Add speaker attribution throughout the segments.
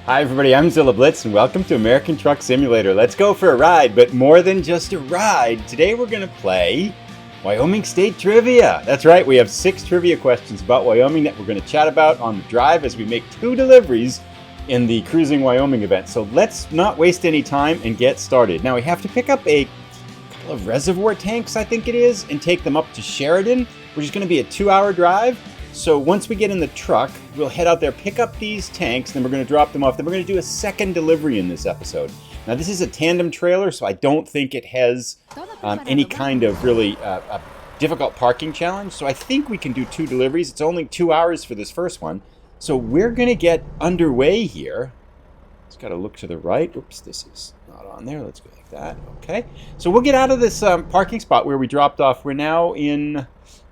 Speaker 1: Hi everybody, I'm Zilla Blitz and welcome to American Truck Simulator. Let's go for a ride, but more than just a ride. Today we're going to play Wyoming State Trivia. That's right, we have 6 trivia questions about Wyoming that we're going to chat about on the drive as we make 2 deliveries in the Cruising Wyoming event. So let's not waste any time and get started. Now we have to pick up a couple of reservoir tanks, I think it is, and take them up to Sheridan, which is going to be a 2-hour drive. So once we get in the truck, we'll head out there, pick up these tanks, then we're going to drop them off. Then we're going to do a second delivery in this episode. Now this is a tandem trailer, so I don't think it has any kind of really difficult parking challenge. So I think we can do 2 deliveries. It's only 2 hours for this first one. So we're going to get underway here. Just got to look to the right. Oops, this is not on there. Let's go like that. Okay. So we'll get out of this parking spot where we dropped off. We're now in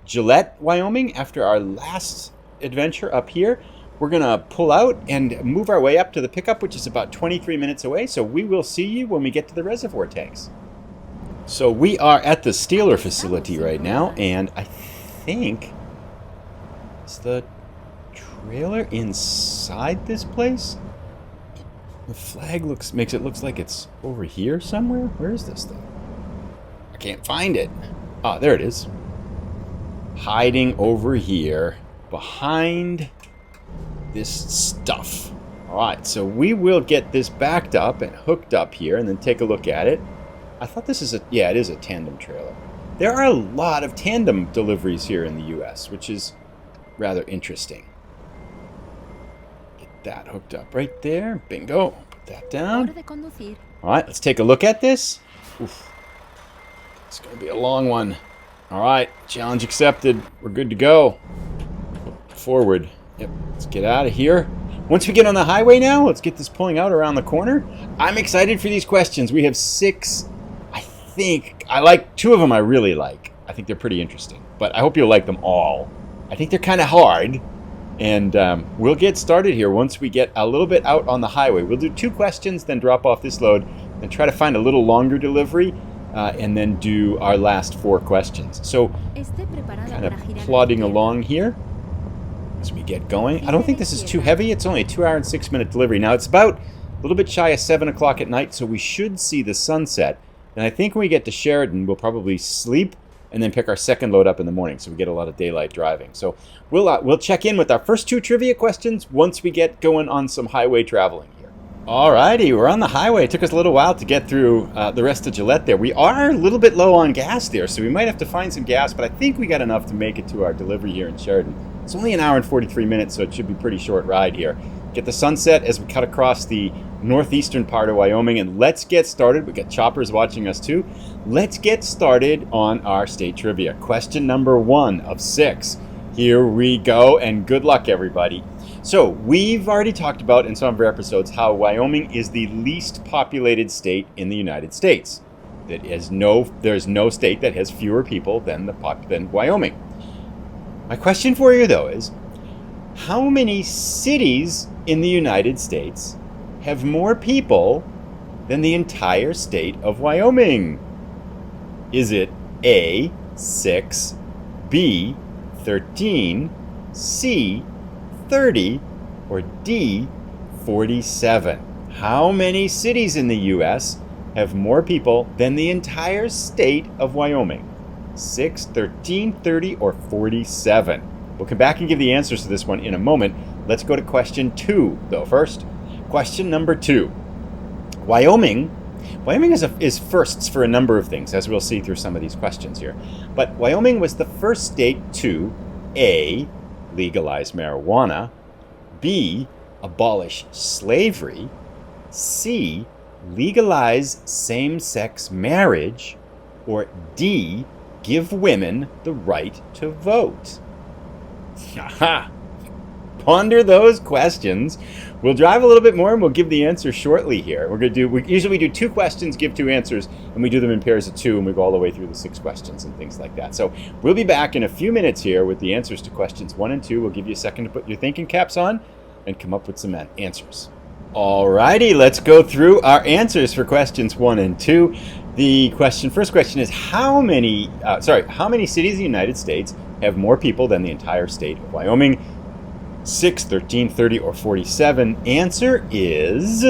Speaker 1: Gillette, Wyoming, after our last adventure up here. We're going to pull out and move our way up to the pickup, which is about 23 minutes away. So we will see you when we get to the reservoir tanks. So we are at the Steeler facility right now, and I think is the trailer inside this place? The flag makes it look like it's over here somewhere. Where is this thing? I can't find it. Ah, there it is. Hiding over here behind this stuff. Alright, so we will get this backed up and hooked up here and then take a look at it. I thought this is it is a tandem trailer. There are a lot of tandem deliveries here in the US, which is rather interesting. Get that hooked up right there. Bingo. Put that down. Alright, let's take a look at this. Oof. It's going to be a long one. Alright, challenge accepted. We're good to go. Forward. Yep, let's get out of here. Once we get on the highway now, let's get this pulling out around the corner. I'm excited for these questions. We have 6, I think. I like 2 of them I really like. I think they're pretty interesting. But I hope you'll like them all. I think they're kind of hard. And we'll get started here once we get a little bit out on the highway. We'll do 2 questions, then drop off this load, and try to find a little longer delivery. And then do our last 4 questions. So, kind of plodding along here as we get going. I don't think this is too heavy. It's only a 2-hour and 6-minute delivery. Now, it's about a little bit shy of 7 o'clock at night, so we should see the sunset. And I think when we get to Sheridan, we'll probably sleep and then pick our second load up in the morning, so we get a lot of daylight driving. So we'll check in with our first 2 trivia questions once we get going on some highway traveling. Alrighty, we're on the highway. It took us a little while to get through the rest of Gillette there. We are a little bit low on gas there, so we might have to find some gas, but I think we got enough to make it to our delivery here in Sheridan. It's only 1 hour and 43 minutes, so it should be a pretty short ride here. Get the sunset as we cut across the northeastern part of Wyoming, and let's get started. We've got choppers watching us too. Let's get started on our state trivia. Question number 1 of 6. Here we go, and good luck, everybody. So, we've already talked about in some of our episodes how Wyoming is the least populated state in the United States. There's no state that has fewer people than Wyoming. My question for you, though, is how many cities in the United States have more people than the entire state of Wyoming? Is it A, 6, B, 13, C, 30, or D, 47? How many cities in the U.S. have more people than the entire state of Wyoming? 6, 13, 30, or 47? We'll come back and give the answers to this one in a moment. Let's go to question 2, though, first. Question number 2. Wyoming is firsts for a number of things, as we'll see through some of these questions here. But Wyoming was the first state to A, legalize marijuana, B, abolish slavery, C, legalize same-sex marriage, or D, give women the right to vote. Haha! Ponder those questions. We'll drive a little bit more and we'll give the answer shortly here. We usually do 2 questions, give 2 answers, and we do them in pairs of 2, and we go all the way through the 6 questions and things like that. So we'll be back in a few minutes here with the answers to questions 1 and 2. We'll give you a second to put your thinking caps on and come up with some answers. Alrighty, let's go through our answers for questions 1 and 2. The first question is how many cities in the United States have more people than the entire state of Wyoming? 6, 13, 30, or 47? Answer is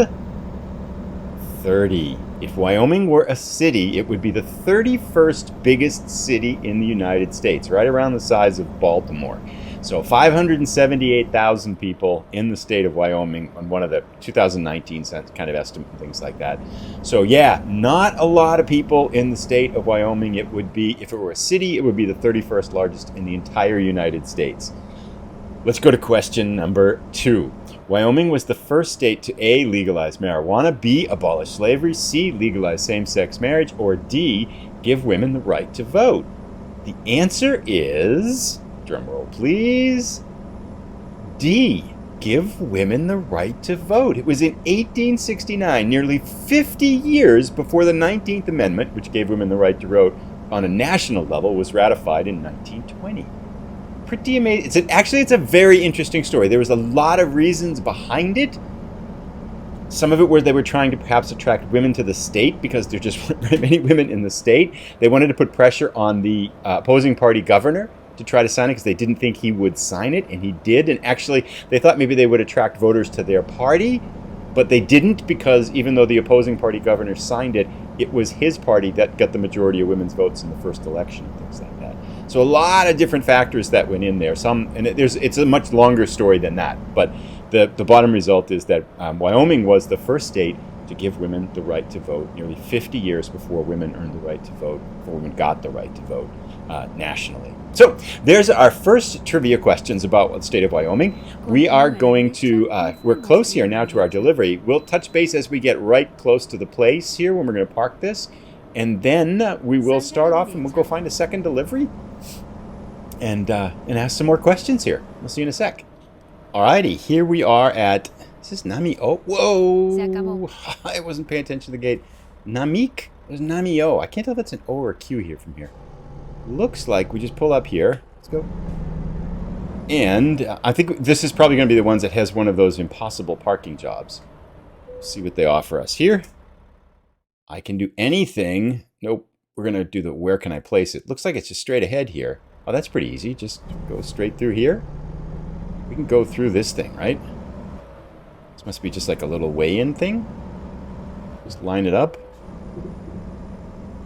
Speaker 1: 30. If Wyoming were a city, it would be the 31st biggest city in the United States, right around the size of Baltimore. So 578,000 people in the state of Wyoming on one of the 2019 kind of estimate and things like that. So yeah, not a lot of people in the state of Wyoming. It would be, if it were a city, it would be the 31st largest in the entire United States. Let's go to question number 2. Wyoming was the first state to A, legalize marijuana, B, abolish slavery, C, legalize same-sex marriage, or D, give women the right to vote. The answer is, drum roll please, D, give women the right to vote. It was in 1869, nearly 50 years before the 19th Amendment, which gave women the right to vote on a national level, was ratified in 1920. Pretty amazing. It's a very interesting story. There was a lot of reasons behind it. Some of it were they were trying to perhaps attract women to the state because there just weren't very many women in the state. They wanted to put pressure on the opposing party governor to try to sign it because they didn't think he would sign it, and he did. And actually, they thought maybe they would attract voters to their party, but they didn't, because even though the opposing party governor signed it, it was his party that got the majority of women's votes in the first election and things like that. So a lot of different factors that went in there. It's a much longer story than that. But the bottom result is that Wyoming was the first state to give women the right to vote nearly 50 years before women earned the right to vote, before women got the right to vote nationally. So there's our first trivia questions about the state of Wyoming. We are going to, we're close here now to our delivery. We'll touch base as we get right close to the place here when we're going to park this. And then we will start off and we'll go find a second delivery and ask some more questions here. We'll see you in a sec. Alrighty, here we are at, is this Nami O? Whoa! I wasn't paying attention to the gate. Namik? There's Nami O. I can't tell if that's an O or a Q here from here. Looks like we just pull up here. Let's go. And I think this is probably going to be the ones that has one of those impossible parking jobs. See what they offer us here. I can do anything. Nope. We're going to do the where can I place it. Looks like it's just straight ahead here. Oh, that's pretty easy. Just go straight through here. We can go through this thing, right? This must be just like a little weigh-in thing. Just line it up.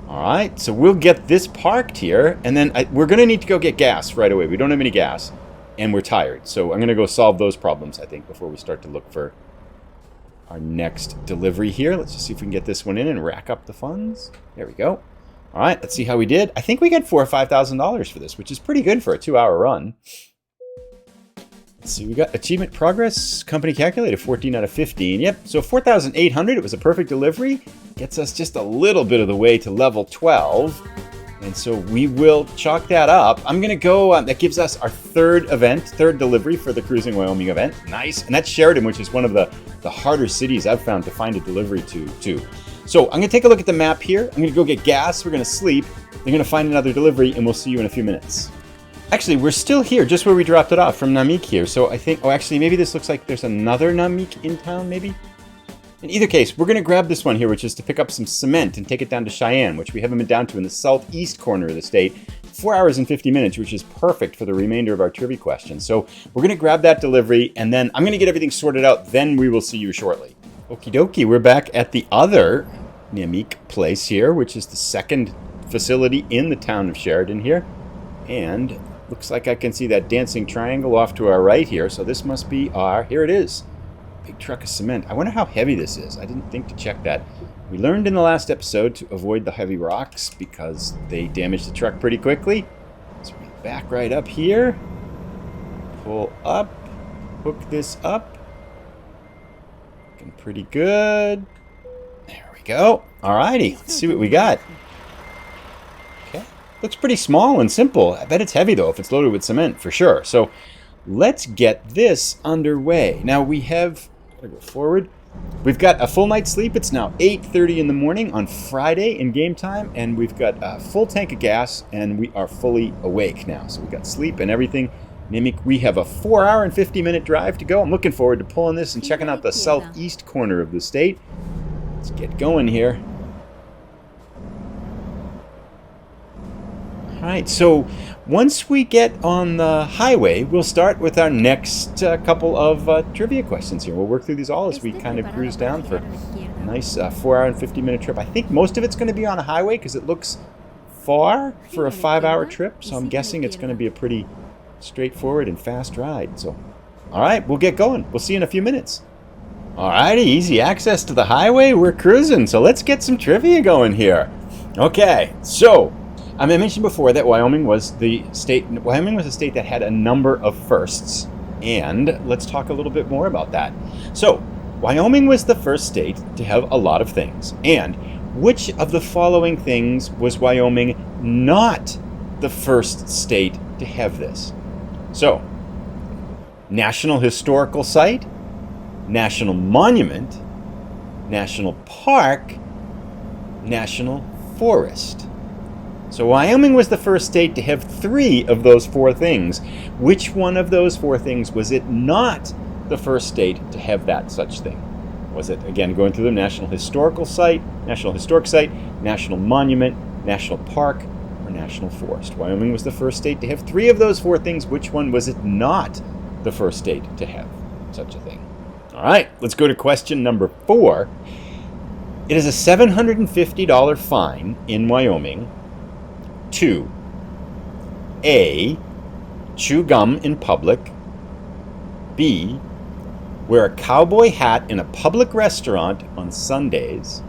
Speaker 1: All right, so we'll get this parked here, and then we're going to need to go get gas right away. We don't have any gas, and we're tired. So I'm going to go solve those problems, I think, before we start to look for our next delivery here. Let's just see if we can get this one in and rack up the funds. There we go. All right, let's see how we did. I think we got $4,000 or $5,000 for this, which is pretty good for a 2-hour run. Let's see, we got achievement progress, company calculated, 14 out of 15. Yep, so 4,800, it was a perfect delivery. Gets us just a little bit of the way to level 12. And so we will chalk that up. I'm going to go, that gives us our third delivery for the Cruising Wyoming event. Nice. And that's Sheridan, which is one of the harder cities I've found to find a delivery to, too. So I'm going to take a look at the map here. I'm going to go get gas. We're going to sleep. They're going to find another delivery, and we'll see you in a few minutes. Actually, we're still here, just where we dropped it off from Namik here. So I think, oh, actually, maybe this looks like there's another Namik in town, maybe? In either case, we're going to grab this one here, which is to pick up some cement and take it down to Cheyenne, which we haven't been down to in the southeast corner of the state. 4 hours and 50 minutes, which is perfect for the remainder of our trivia questions. So we're going to grab that delivery, and then I'm going to get everything sorted out. Then we will see you shortly. Okie dokie, we're back at the other Namik place here, which is the second facility in the town of Sheridan here. And looks like I can see that dancing triangle off to our right here. So this must be our, here it is. Big truck of cement. I wonder how heavy this is. I didn't think to check that. We learned in the last episode to avoid the heavy rocks because they damage the truck pretty quickly. So we back right up here. Pull up. Hook this up. Looking pretty good. There we go. Alrighty, let's see what we got. Okay. Looks pretty small and simple. I bet it's heavy though if it's loaded with cement for sure. So let's get this underway. Now we have, gotta go forward. We've got a full night's sleep. It's now 8:30 in the morning on Friday in game time, and we've got a full tank of gas, and we are fully awake now. So we got sleep and everything. Namik, we have a 4-hour and 50-minute drive to go. I'm looking forward to pulling this and checking out the southeast corner of the state. Let's get going here. All right, so once we get on the highway, we'll start with our next couple of trivia questions here. We'll work through these all as we kind of cruise down for a nice 4 hour and 50-minute trip. I think most of it's going to be on a highway because it looks far for a 5-hour trip, so I'm guessing it's going to be a pretty straightforward and fast ride. So, all right, we'll get going. We'll see you in a few minutes. All righty, easy access to the highway. We're cruising, so let's get some trivia going here. Okay, so I mentioned before that Wyoming was a state that had a number of firsts, and let's talk a little bit more about that. So, Wyoming was the first state to have a lot of things, and which of the following things was Wyoming not the first state to have this? So, National Historical Site, National Monument, National Park, National Forest. So Wyoming was the first state to have 3 of those 4 things. Which one of those 4 things was it not the first state to have that such thing? Was it, again, going through the National Historical Site, National Historic Site, National Monument, National Park, or National Forest? Wyoming was the first state to have 3 of those 4 things. Which one was it not the first state to have such a thing? All right, let's go to question number 4. It is a $750 fine in Wyoming to A, chew gum in public, B, wear a cowboy hat in a public restaurant on Sundays,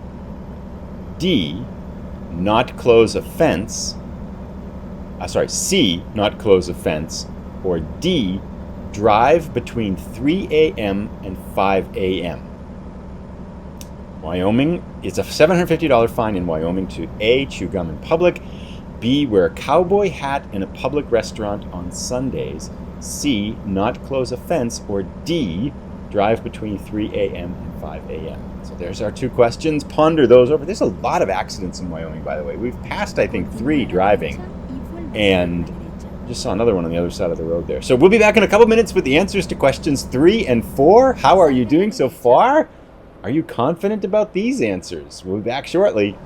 Speaker 1: D, not close a fence, C, not close a fence, or D, drive between 3 a.m. and 5 a.m. Wyoming, it's a $750 fine in Wyoming to A, chew gum in public, B, wear a cowboy hat in a public restaurant on Sundays, C, not close a fence, or D, drive between 3 a.m. and 5 a.m. So there's our 2 questions. Ponder those over. There's a lot of accidents in Wyoming, by the way. We've passed, I think, 3 driving, and just saw another one on the other side of the road there. So we'll be back in a couple minutes with the answers to questions 3 and 4. How are you doing so far? Are you confident about these answers? We'll be back shortly.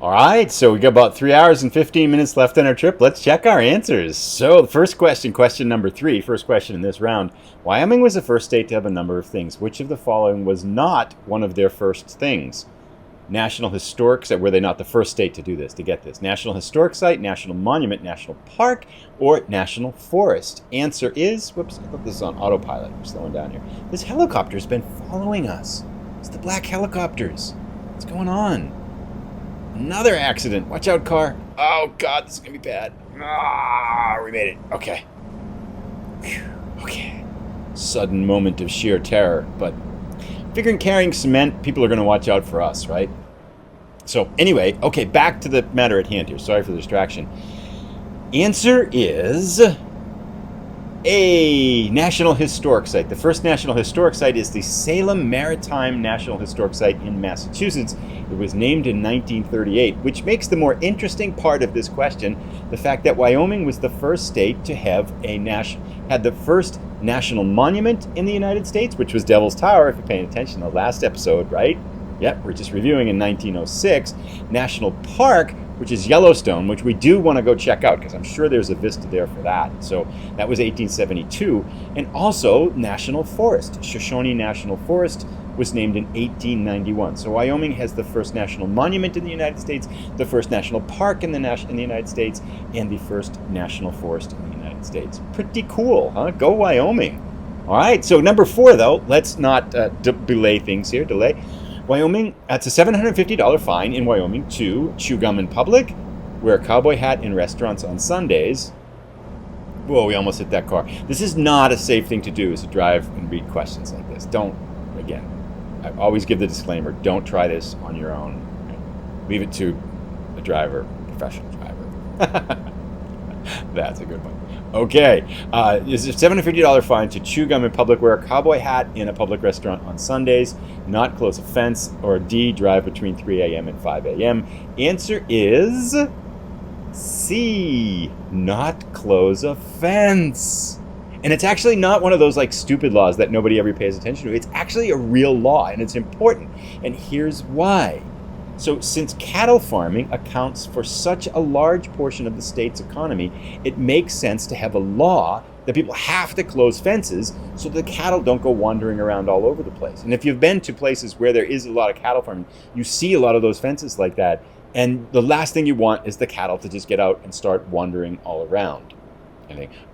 Speaker 1: All right, so we got about 3 hours and 15 minutes left on our trip. Let's check our answers. So the first question number 3, first question in this round. Wyoming was the first state to have a number of things. Which of the following was not one of their first things? National Historic Site, were they not the first state to do this, to get this? National Historic Site, National Monument, National Park, or National Forest? Answer is, whoops, I thought this is on autopilot. I'm slowing down here. This helicopter's been following us. It's the black helicopters. What's going on? Another accident. Watch out, car. Oh, God, this is going to be bad. We made it. Okay. Whew. Okay. Sudden moment of sheer terror, but figuring carrying cement, people are going to watch out for us, right? So anyway, okay, back to the matter at hand here. Sorry for the distraction. Answer is A, National Historic Site. The first National Historic Site is the Salem Maritime National Historic Site in Massachusetts. It was named in 1938, which makes the more interesting part of this question the fact that Wyoming was the first state to have had the first national monument in the United States, which was Devil's Tower, if you're paying attention to the last episode, right? Yep, we're just reviewing in 1906. National Park, which is Yellowstone, which we do want to go check out because I'm sure there's a vista there for that. So that was 1872. And also National Forest. Shoshone National Forest was named in 1891. So Wyoming has the first national monument in the United States, the first national park in the United States, and the first national forest in the United States. Pretty cool, huh? Go Wyoming. All right, so number 4, though, let's not delay things here. Wyoming, that's a $750 fine in Wyoming to chew gum in public, wear a cowboy hat in restaurants on Sundays. Whoa, we almost hit that car. This is not a safe thing to do, is to drive and read questions like this. Don't, again, I always give the disclaimer, don't try this on your own. Leave it to a driver, a professional driver. That's a good one. Okay, it's a $750 fine to chew gum in public, wear a cowboy hat in a public restaurant on Sundays, not close a fence, or D, drive between 3 a.m. and 5 a.m. Answer is C, not close a fence. And it's actually not one of those like stupid laws that nobody ever pays attention to. It's actually a real law, and it's important. And here's why. So since cattle farming accounts for such a large portion of the state's economy, it makes sense to have a law that people have to close fences so the cattle don't go wandering around all over the place. And if you've been to places where there is a lot of cattle farming, you see a lot of those fences like that. And the last thing you want is the cattle to just get out and start wandering all around.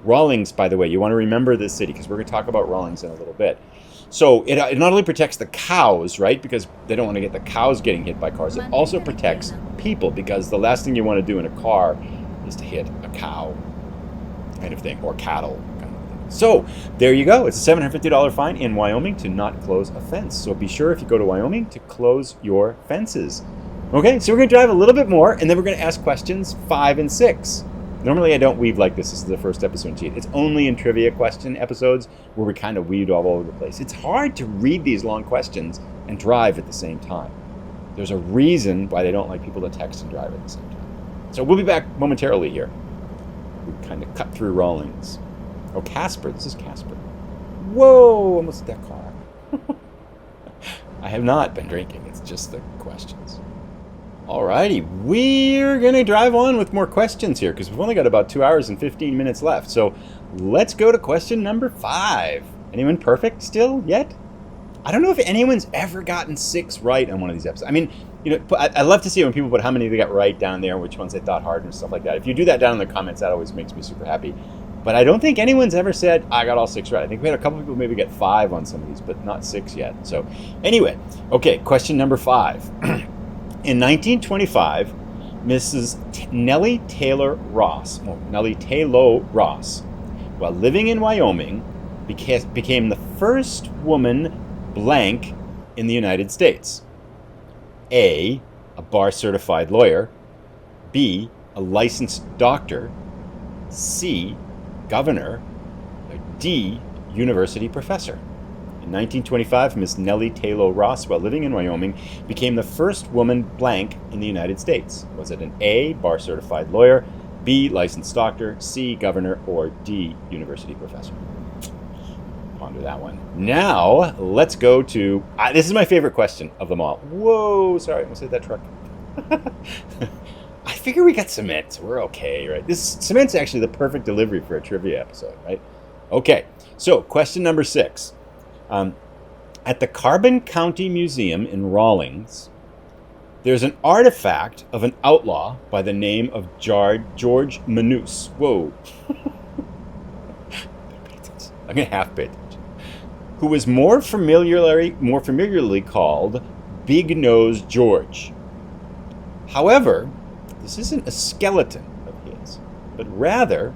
Speaker 1: Rawlings, by the way, you want to remember this city because we're going to talk about Rawlings in a little bit. So it not only protects the cows, right, because they don't want to get the cows getting hit by cars. It also protects people because the last thing you want to do in a car is to hit a cow kind of thing, or cattle kind of thing. So there you go. It's a $750 fine in Wyoming to not close a fence. So be sure if you go to Wyoming to close your fences. Okay, so we're going to drive a little bit more, and then we're going to ask questions 5 and 6. Normally I don't weave like this. This is the first episode in Cheat. It's only in trivia question episodes where we kind of weave all over the place. It's hard to read these long questions and drive at the same time. There's a reason why they don't like people to text and drive at the same time. So we'll be back momentarily here. We kind of cut through Rawlings. Oh, Casper. This is Casper. Whoa, almost hit that car. I have not been drinking. It's just the questions. Alrighty, we're going to drive on with more questions here because we've only got about 2 hours and 15 minutes left. So let's go to question number 5. Anyone perfect still yet? I don't know if anyone's ever gotten 6 right on one of these episodes. I mean, I love to see when people put how many they got right down there, which ones they thought hard and stuff like that. If you do that down in the comments, that always makes me super happy. But I don't think anyone's ever said, I got all 6 right. I think we had a couple people maybe get 5 on some of these, but not 6 yet. So anyway, okay, question number 5. In 1925, Mrs. Nellie Taylor Ross, while living in Wyoming, became the first woman blank in the United States. A bar-certified lawyer. B, a licensed doctor. C, governor. Or D, university professor. In 1925, Miss Nellie Taylor Ross, while living in Wyoming, became the first woman blank in the United States. Was it an A, bar-certified lawyer, B, licensed doctor, C, governor, or D, university professor? Ponder that one. Now, let's go to... this is my favorite question of them all. Whoa, sorry, I almost hit that truck. I figure we got cement, so we're okay, right? Cement's actually the perfect delivery for a trivia episode, right? Okay, so question number 6. At the Carbon County Museum in Rawlings, there's an artifact of an outlaw by the name of George Manus. Whoa. I'm going to half pay attention. Who was more familiarly called Big Nose George. However, this isn't a skeleton of his, but rather,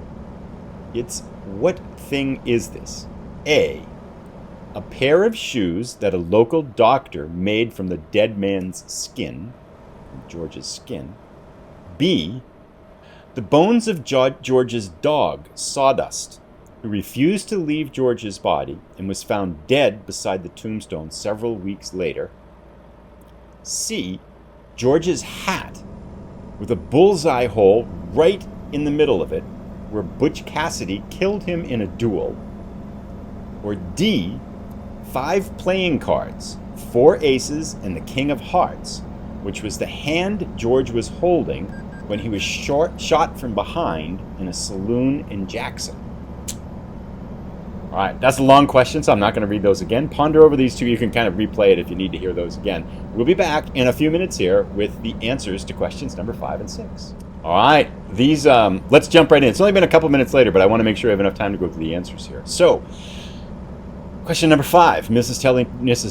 Speaker 1: it's what thing is this? A pair of shoes that a local doctor made from the dead man's skin, George's skin. B, the bones of George's dog, Sawdust, who refused to leave George's body and was found dead beside the tombstone several weeks later. C, George's hat with a bullseye hole right in the middle of it, where Butch Cassidy killed him in a duel. Or D, 5 playing cards, 4 aces and the king of hearts, which was the hand George was holding when he was shot from behind in a saloon in Jackson. All right, that's a long question, so I'm not going to read those again. Ponder over these two. You can kind of replay it if you need to hear those again. We'll be back in a few minutes here with the answers to questions number 5 and 6. All right, these, let's jump right in. It's only been a couple minutes later, but I want to make sure I have enough time to go through the answers here. So, question number 5, Mrs.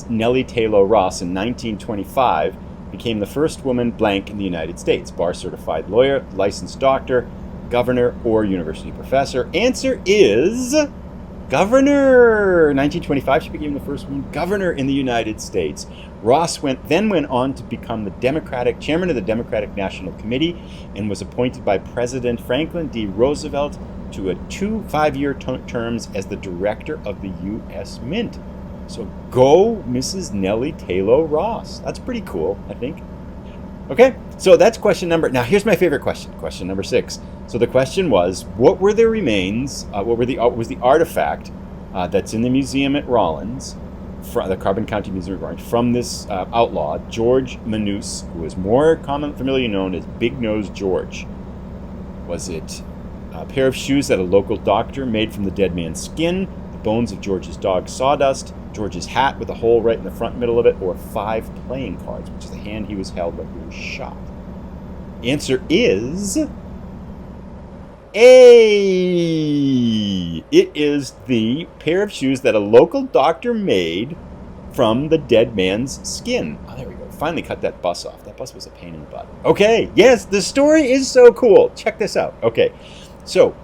Speaker 1: Nellie Taylor Ross in 1925 became the first woman blank in the United States. Bar-certified lawyer, licensed doctor, governor, or university professor. Answer is governor. 1925, she became the first woman governor in the United States. Ross then went on to become the chairman of the Democratic National Committee and was appointed by President Franklin D. Roosevelt to 2 5-year terms as the director of the U.S. Mint. So go Mrs. Nellie Taylor Ross. That's pretty cool, I think. Okay, so that's question number... Now here's my favorite question, question number 6. So the question was, what were the remains, was the artifact that's in the museum at Rawlins from the Carbon County Museum of Orange from this outlaw, George Manus, who is more familiarly known as Big Nose George. Was it a pair of shoes that a local doctor made from the dead man's skin, the bones of George's dog Sawdust, George's hat with a hole right in the front middle of it, or 5 playing cards, which is the hand he was held when he was shot? Answer is A. It is the pair of shoes that a local doctor made from the dead man's skin. Oh, there we go. Finally cut that bus off. That bus was a pain in the butt. Okay, yes, the story is so cool. Check this out. Okay, so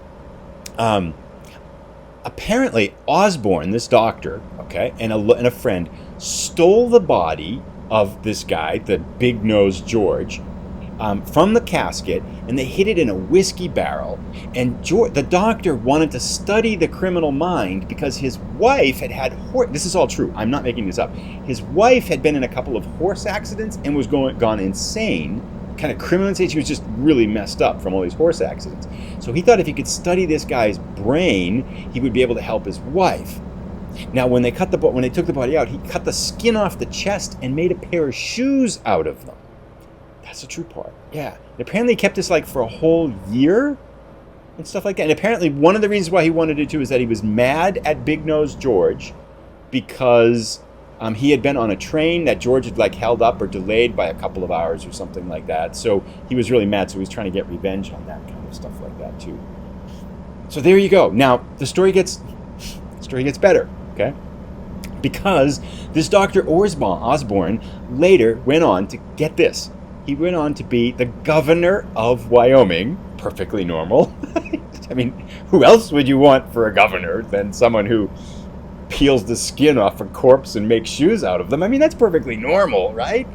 Speaker 1: apparently Osborne, this doctor, okay, and a friend stole the body of this guy, the Big Nose George, from the casket, and they hid it in a whiskey barrel. And the doctor wanted to study the criminal mind because his wife had this is all true, I'm not making this up. His wife had been in a couple of horse accidents and was gone insane, kind of criminal insane. She was just really messed up from all these horse accidents. So he thought if he could study this guy's brain, he would be able to help his wife. Now, when they took the body out, he cut the skin off the chest and made a pair of shoes out of them. That's the true part. Yeah. And apparently he kept this like for a whole year and stuff like that. And apparently one of the reasons why he wanted it too is that he was mad at Big Nose George because he had been on a train that George had like held up or delayed by a couple of hours or something like that. So he was really mad. So he was trying to get revenge on that kind of stuff like that too. So there you go. Now the story gets better. Okay. Because this Dr. Osborne later went on to get this. He went on to be the governor of Wyoming. Perfectly normal. I mean, who else would you want for a governor than someone who peels the skin off a corpse and makes shoes out of them? I mean, that's perfectly normal, right?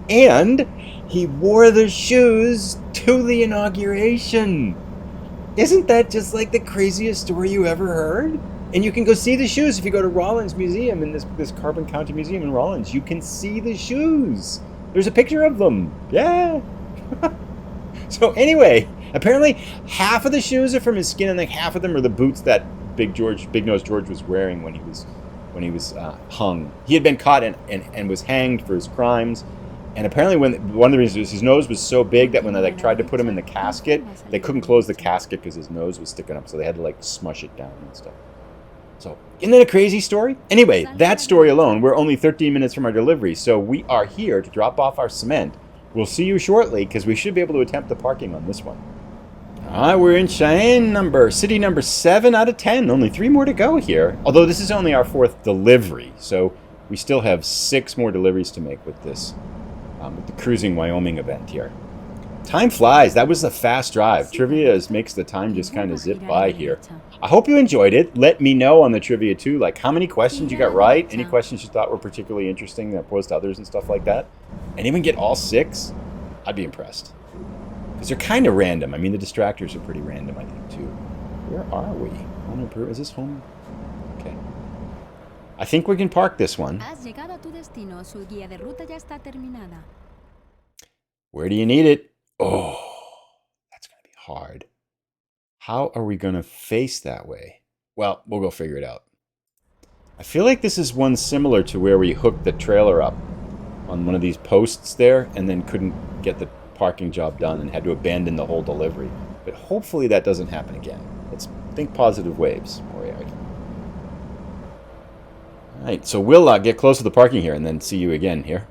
Speaker 1: And he wore the shoes to the inauguration. Isn't that just like the craziest story you ever heard? And you can go see the shoes if you go to Rawlins Museum in this Carbon County Museum in Rawlins. You can see the shoes. There's a picture of them. Yeah. So anyway, apparently half of the shoes are from his skin and like half of them are the boots that Big Nose George was wearing when he was hung. He had been caught and was hanged for his crimes. And apparently one of the reasons was his nose was so big that when they like tried to put him in the casket, they couldn't close the casket because his nose was sticking up. So they had to like smush it down and stuff. So, isn't that a crazy story? Anyway, that story alone, we're only 13 minutes from our delivery, so we are here to drop off our cement. We'll see you shortly, because we should be able to attempt the parking on this one. All right, we're in Cheyenne, city number 7 out of 10. Only 3 more to go here. Although this is only our 4th delivery, so we still have 6 more deliveries to make with this, with the Cruising Wyoming event here. Time flies. That was a fast drive. Trivia makes the time just kind of zip by here. I hope you enjoyed it. Let me know on the trivia too, like how many questions you got right, any questions you thought were particularly interesting that opposed to others and stuff like that. And even get all 6, I'd be impressed. Because they're kind of random. I mean, the distractors are pretty random, I think, too. Where are we? Is this home? Okay. I think we can park this one. Where do you need it? Oh, that's going to be hard. How are we going to face that way? Well, we'll go figure it out. I feel like this is one similar to where we hooked the trailer up on one of these posts there and then couldn't get the parking job done and had to abandon the whole delivery. But hopefully that doesn't happen again. Let's think positive waves. Alright, so we'll get close to the parking here and then see you again here.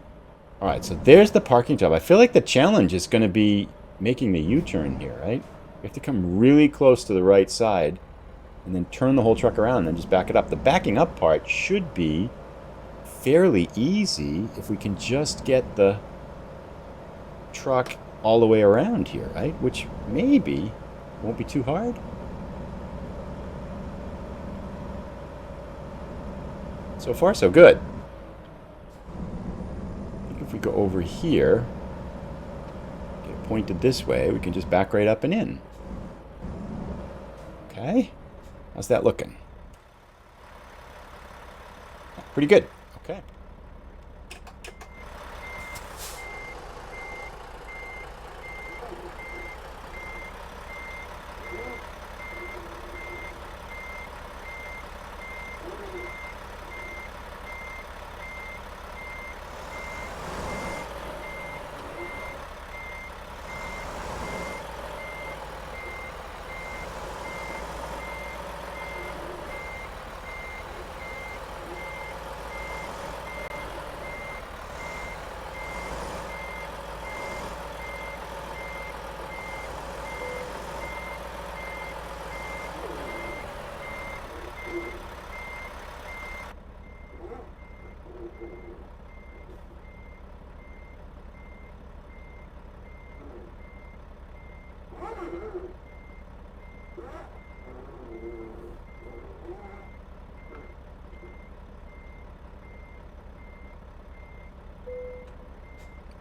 Speaker 1: Alright, so there's the parking job. I feel like the challenge is going to be making the U-turn here, right? We have to come really close to the right side and then turn the whole truck around and then just back it up. The backing up part should be fairly easy if we can just get the truck all the way around here, right? Which maybe won't be too hard. So far, so good. I think if we go over here, get it pointed this way, we can just back right up and in. Okay. How's that looking? Pretty good. Okay.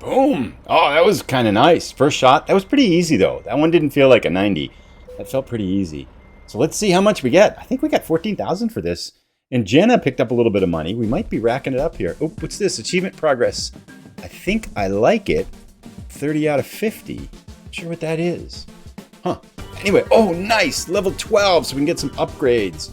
Speaker 1: Boom! Oh, that was kind of nice. First shot. That was pretty easy, though. That one didn't feel like a 90. That felt pretty easy. So let's see how much we get. I think we got 14,000 for this. And Jenna picked up a little bit of money. We might be racking it up here. Oh, what's this? Achievement progress. I think I like it. 30 out of 50. Not sure what that is. Huh. Anyway, oh, nice. Level 12, so we can get some upgrades.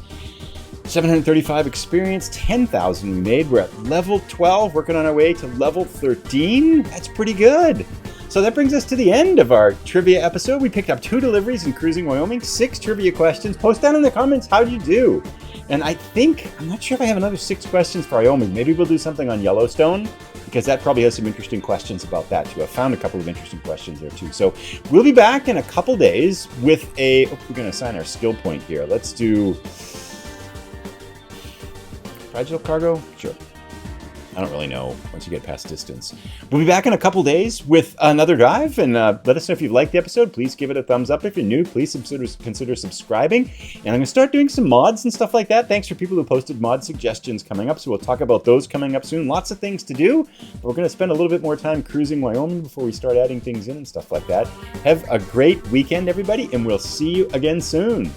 Speaker 1: 735 experience, 10,000 we made. We're at level 12, working on our way to level 13. That's pretty good. So that brings us to the end of our trivia episode. We picked up 2 deliveries in cruising Wyoming, 6 trivia questions. Post down in the comments, how'd you do? And I'm not sure if I have another 6 questions for Wyoming. Maybe we'll do something on Yellowstone, because that probably has some interesting questions about that too. I found a couple of interesting questions there too. So we'll be back in a couple days with we're going to assign our skill point here. Let's do fragile cargo? Sure. I don't really know once you get past distance. We'll be back in a couple days with another dive, and let us know if you've liked the episode. Please give it a thumbs up. If you're new, please consider subscribing. And I'm going to start doing some mods and stuff like that. Thanks for people who posted mod suggestions coming up, so we'll talk about those coming up soon. Lots of things to do, but we're going to spend a little bit more time cruising Wyoming before we start adding things in and stuff like that. Have a great weekend, everybody, and we'll see you again soon.